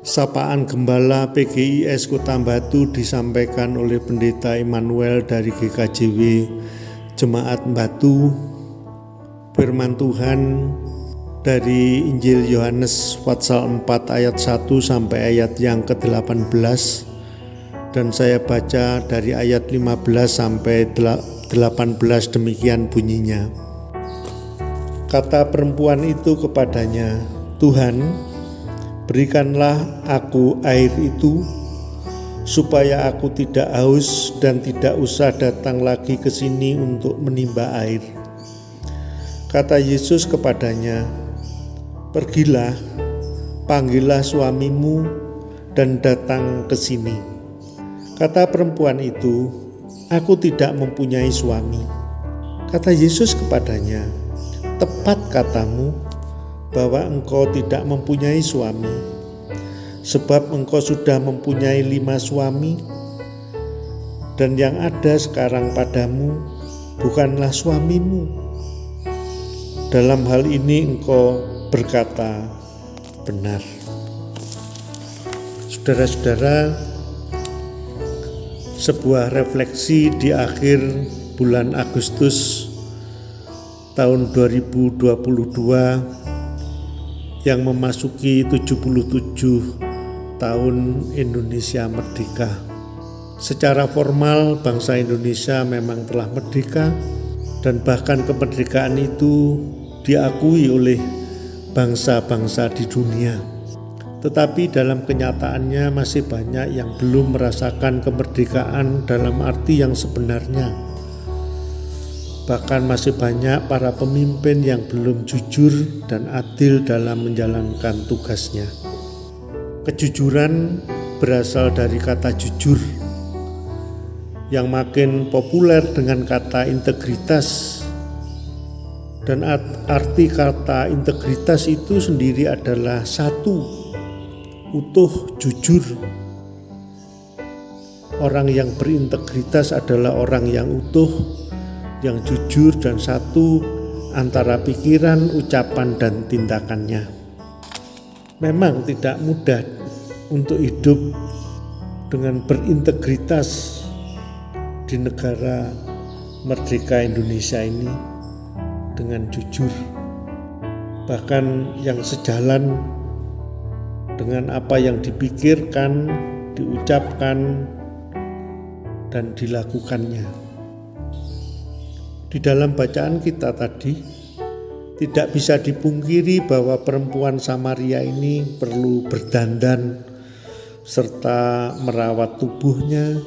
Sapaan Gembala PGIS Kota Batu disampaikan oleh Pendeta Immanuel dari GKJW Jemaat Batu. Firman Tuhan dari Injil Yohanes pasal 4 ayat 1 sampai ayat yang ke-18, dan saya baca dari ayat 15 sampai 18. Demikian bunyinya. Kata perempuan itu kepadanya, "Tuhan, berikanlah aku air itu, supaya aku tidak haus dan tidak usah datang lagi ke sini untuk menimba air." Kata Yesus kepadanya, "Pergilah, panggillah suamimu dan datang ke sini." Kata perempuan itu, "Aku tidak mempunyai suami." Kata Yesus kepadanya, "Tepat katamu bahwa engkau tidak mempunyai suami, sebab engkau sudah mempunyai 5 suami, dan yang ada sekarang padamu bukanlah suamimu. Dalam hal ini engkau berkata benar." Saudara-saudara, sebuah refleksi di akhir bulan Agustus tahun 2022 yang memasuki 77 tahun Indonesia merdeka. Secara formal bangsa Indonesia memang telah merdeka, dan bahkan kemerdekaan itu diakui oleh bangsa-bangsa di dunia. Tetapi dalam kenyataannya masih banyak yang belum merasakan kemerdekaan dalam arti yang sebenarnya. Bahkan masih banyak para pemimpin yang belum jujur dan adil dalam menjalankan tugasnya. Kejujuran berasal dari kata jujur, yang makin populer dengan kata integritas. Dan arti kata integritas itu sendiri adalah satu, utuh, jujur. Orang yang berintegritas adalah orang yang utuh, yang jujur dan satu antara pikiran, ucapan, dan tindakannya. Memang tidak mudah untuk hidup dengan berintegritas di negara merdeka Indonesia ini dengan jujur, bahkan yang sejalan dengan apa yang dipikirkan, diucapkan, dan dilakukannya. Di dalam bacaan kita tadi, tidak bisa dipungkiri bahwa perempuan Samaria ini perlu berdandan serta merawat tubuhnya.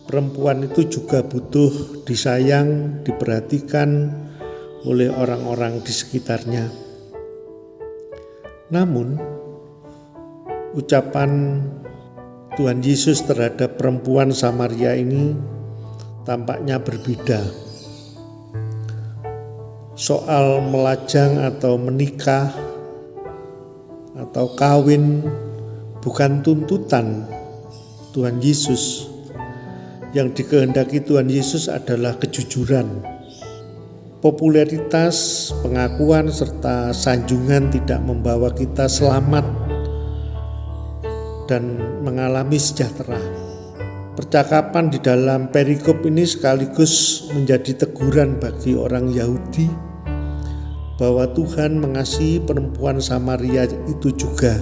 Perempuan itu juga butuh disayang, diperhatikan oleh orang-orang di sekitarnya. Namun, ucapan Tuhan Yesus terhadap perempuan Samaria ini tampaknya berbeda. Soal melajang atau menikah atau kawin bukan tuntutan Tuhan Yesus. Yang dikehendaki Tuhan Yesus adalah kejujuran. Popularitas, pengakuan, serta sanjungan tidak membawa kita selamat dan mengalami sejahtera. Percakapan di dalam perikop ini sekaligus menjadi teguran bagi orang Yahudi bahwa Tuhan mengasihi perempuan Samaria itu juga.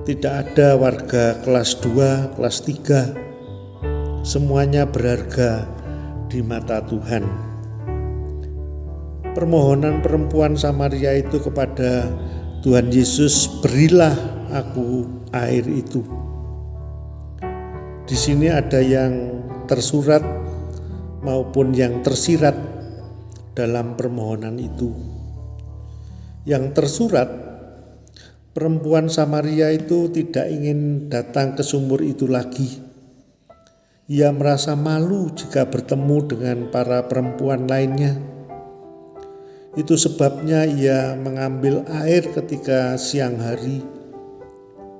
Tidak ada warga kelas 2, kelas 3. Semuanya berharga di mata Tuhan. Permohonan perempuan Samaria itu kepada Tuhan Yesus, "Berilah aku air itu." Di sini ada yang tersurat maupun yang tersirat dalam permohonan itu. Yang tersurat, perempuan Samaria itu tidak ingin datang ke sumur itu lagi. Ia merasa malu jika bertemu dengan para perempuan lainnya. Itu sebabnya ia mengambil air ketika siang hari.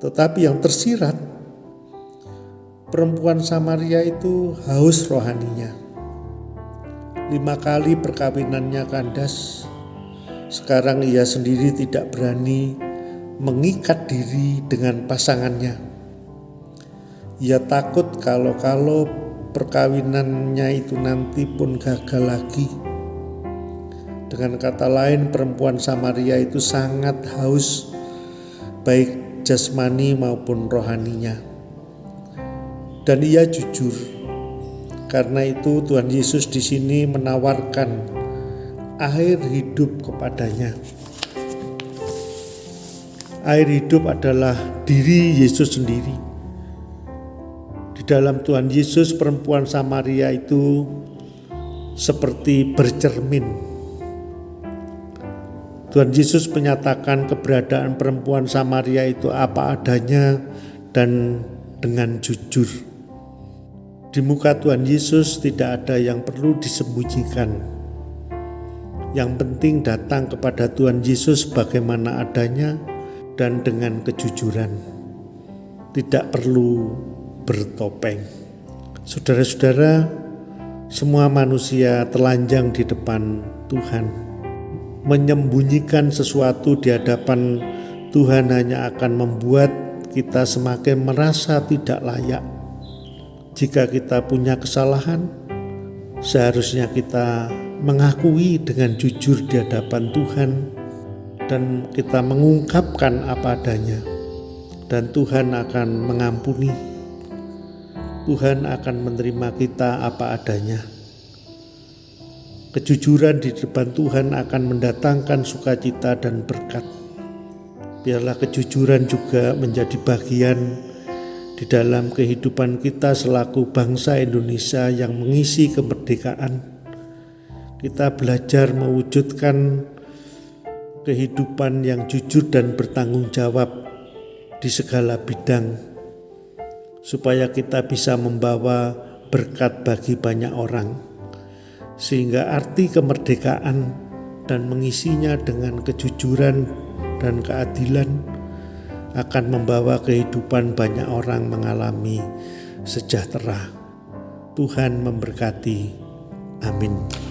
Tetapi yang tersirat, perempuan Samaria itu haus rohaninya. 5 kali perkawinannya kandas. Sekarang ia sendiri tidak berani mengikat diri dengan pasangannya. Ia takut kalau perkawinannya itu nanti pun gagal lagi. Dengan kata lain, perempuan Samaria itu sangat haus baik jasmani maupun rohaninya. Dan ia jujur. Karena itu Tuhan Yesus di sini menawarkan air hidup kepadanya. Air hidup adalah diri Yesus sendiri. Di dalam Tuhan Yesus, perempuan Samaria itu seperti bercermin. Tuhan Yesus menyatakan keberadaan perempuan Samaria itu apa adanya dan dengan jujur. Di muka Tuhan Yesus tidak ada yang perlu disembunyikan. Yang penting datang kepada Tuhan Yesus bagaimana adanya dan dengan kejujuran. Tidak perlu bertopeng. Saudara-saudara, semua manusia telanjang di depan Tuhan. Menyembunyikan sesuatu di hadapan Tuhan hanya akan membuat kita semakin merasa tidak layak. Jika kita punya kesalahan, seharusnya kita mengakui dengan jujur di hadapan Tuhan dan kita mengungkapkan apa adanya, dan Tuhan akan mengampuni. Tuhan akan menerima kita apa adanya. Kejujuran di depan Tuhan akan mendatangkan sukacita dan berkat. Biarlah kejujuran juga menjadi bagian di dalam kehidupan kita selaku bangsa Indonesia yang mengisi kemerdekaan. Kita belajar mewujudkan kehidupan yang jujur dan bertanggung jawab di segala bidang, supaya kita bisa membawa berkat bagi banyak orang, sehingga arti kemerdekaan dan mengisinya dengan kejujuran dan keadilan akan membawa kehidupan banyak orang mengalami sejahtera. Tuhan memberkati. Amin.